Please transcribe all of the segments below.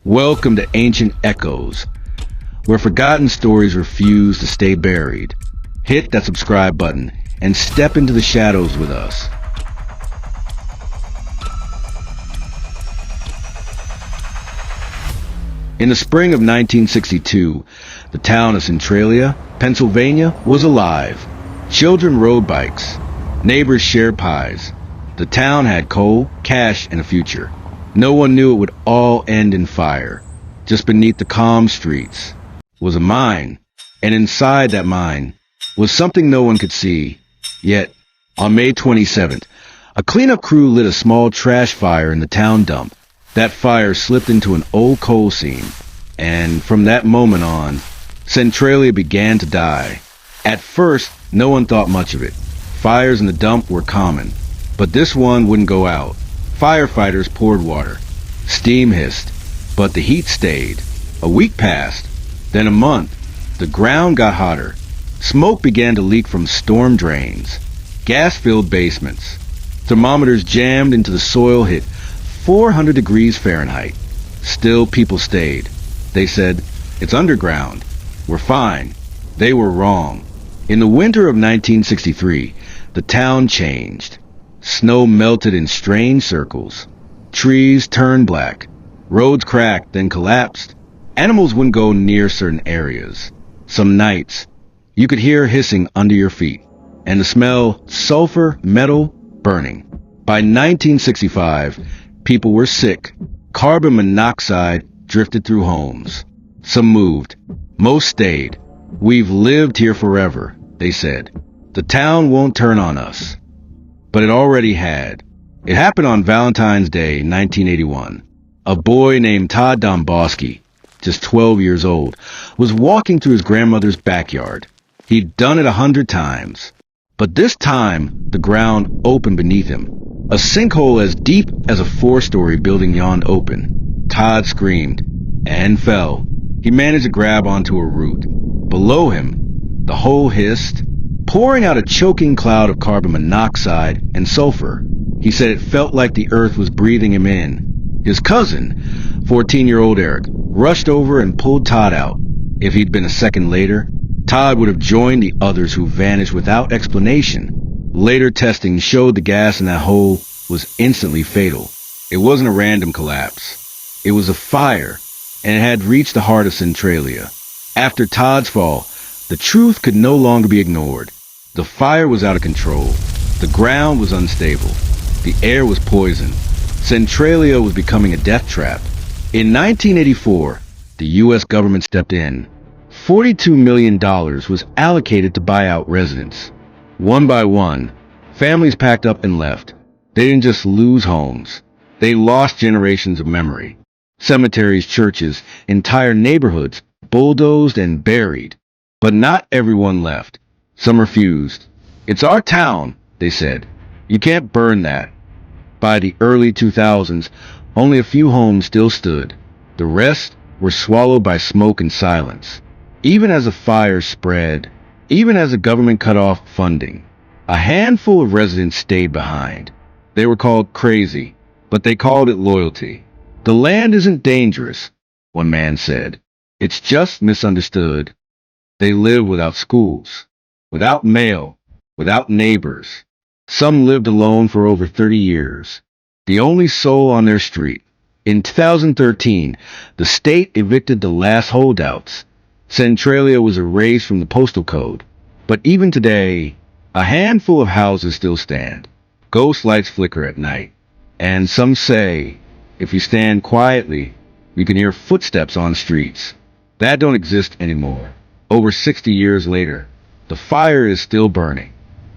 Welcome to Ancient Echoes, where forgotten stories refuse to stay buried. Hit that subscribe button and step into the shadows with us. In the spring of 1962, the town of Centralia, Pennsylvania, was alive. Children rode bikes. Neighbors shared pies. The town had coal, cash, and a future. No one knew it would all end in fire. Just beneath the calm streets was a mine, and inside that mine was something no one could see. Yet, on May 27th, a cleanup crew lit a small trash fire in the town dump. That fire slipped into an old coal seam, and from that moment on, Centralia began to die. At first, no one thought much of it. Fires in the dump were common, but this one wouldn't go out. Firefighters poured water. Steam hissed, but the heat stayed. A week passed, then a month. The ground got hotter. Smoke began to leak from storm drains. Gas-filled basements. Thermometers jammed into the soil hit 400 degrees Fahrenheit. Still, people stayed. They said, "It's underground. We're fine." They were wrong. In the winter of 1963, the town changed. Snow melted in strange circles. Trees turned black. Roads cracked, then collapsed. Animals wouldn't go near certain areas. Some nights, you could hear hissing under your feet, and the smell sulfur, metal, burning. By 1965, people were sick. Carbon monoxide drifted through homes. Some moved. Most stayed. "We've lived here forever," they said. "The town won't turn on us." But it already had. It happened on Valentine's Day, 1981. A boy named Todd Domboski, just 12 years old, was walking through his grandmother's backyard. He'd done it 100 times. But this time, the ground opened beneath him. A sinkhole as deep as a 4-story building yawned open. Todd screamed and fell. He managed to grab onto a root. Below him, the hole hissed, pouring out a choking cloud of carbon monoxide and sulfur. He said it felt like the earth was breathing him in. His cousin, 14-year-old Eric, rushed over and pulled Todd out. If he'd been a second later, Todd would have joined the others who vanished without explanation. Later testing showed the gas in that hole was instantly fatal. It wasn't a random collapse. It was a fire, and it had reached the heart of Centralia. After Todd's fall, the truth could no longer be ignored. The fire was out of control. The ground was unstable. The air was poisoned. Centralia was becoming a death trap. In 1984, the U.S. government stepped in. $42 million was allocated to buy out residents. One by one, families packed up and left. They didn't just lose homes. They lost generations of memory. Cemeteries, churches, entire neighborhoods bulldozed and buried. But not everyone left. Some refused. "It's our town," they said. "You can't burn that." By the early 2000s, only a few homes still stood. The rest were swallowed by smoke and silence. Even as the fire spread, even as the government cut off funding, a handful of residents stayed behind. They were called crazy, but they called it loyalty. "The land isn't dangerous," one man said. "It's just misunderstood." They lived without schools, without mail, without neighbors. Some lived alone for over 30 years, the only soul on their street. In 2013, the state evicted the last holdouts. Centralia was erased from the postal code. But even today, a handful of houses still stand. Ghost lights flicker at night. And some say, if you stand quietly, you can hear footsteps on streets. That don't exist anymore. Over 60 years later, the fire is still burning.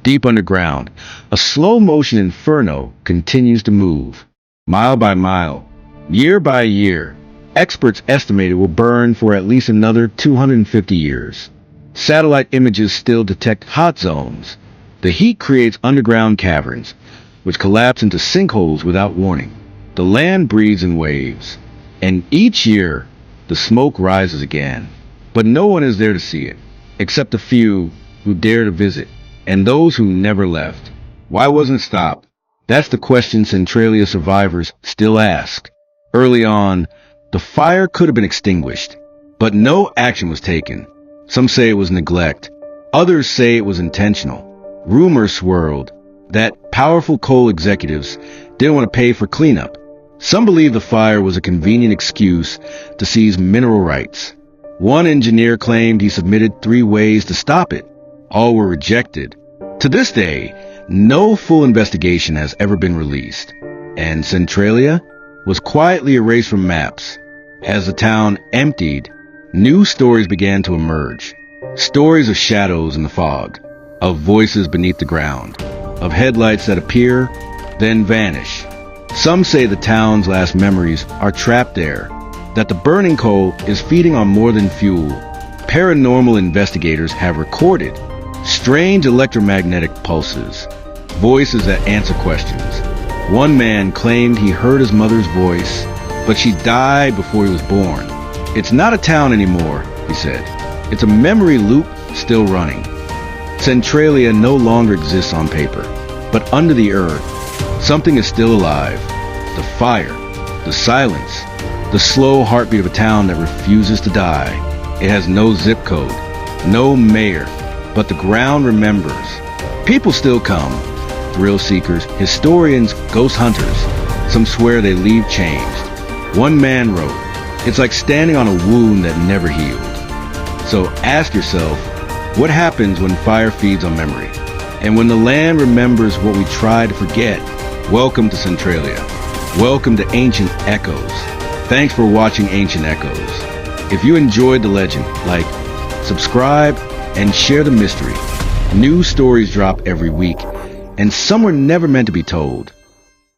Deep underground, a slow-motion inferno continues to move. Mile by mile, year by year, experts estimate it will burn for at least another 250 years. Satellite images still detect hot zones. The heat creates underground caverns, which collapse into sinkholes without warning. The land breathes in waves, and each year, the smoke rises again. But no one is there to see it, except a few who dare to visit, and those who never left. Why wasn't it stopped? That's the question Centralia survivors still ask. Early on, The fire could have been extinguished, but no action was taken. Some say it was neglect. Others say it was intentional. Rumors swirled that powerful coal executives didn't want to pay for cleanup. Some believe the fire was a convenient excuse to seize mineral rights. One engineer claimed he submitted 3 ways to stop it. All were rejected. To this day, no full investigation has ever been released, and Centralia was quietly erased from maps. As the town emptied, new stories began to emerge. Stories of shadows in the fog, of voices beneath the ground, of headlights that appear, then vanish. Some say the town's last memories are trapped there, that the burning coal is feeding on more than fuel. Paranormal investigators have recorded strange electromagnetic pulses, voices that answer questions. One man claimed he heard his mother's voice, but she died before he was born. It's not a town anymore, he said. It's a memory loop still running. Centralia no longer exists on paper, but under the earth, something is still alive. The fire, the silence, the slow heartbeat of a town that refuses to die. It has no zip code, no mayor, but the ground remembers. People still come. Thrill seekers, historians, ghost hunters. Some swear they leave changed. One man wrote, "It's like standing on a wound that never healed." So ask yourself, what happens when fire feeds on memory? And when the land remembers what we try to forget? Welcome to Centralia. Welcome to Ancient Echoes. Thanks for watching Ancient Echoes. If you enjoyed the legend, like, subscribe, and share the mystery. New stories drop every week, and some were never meant to be told.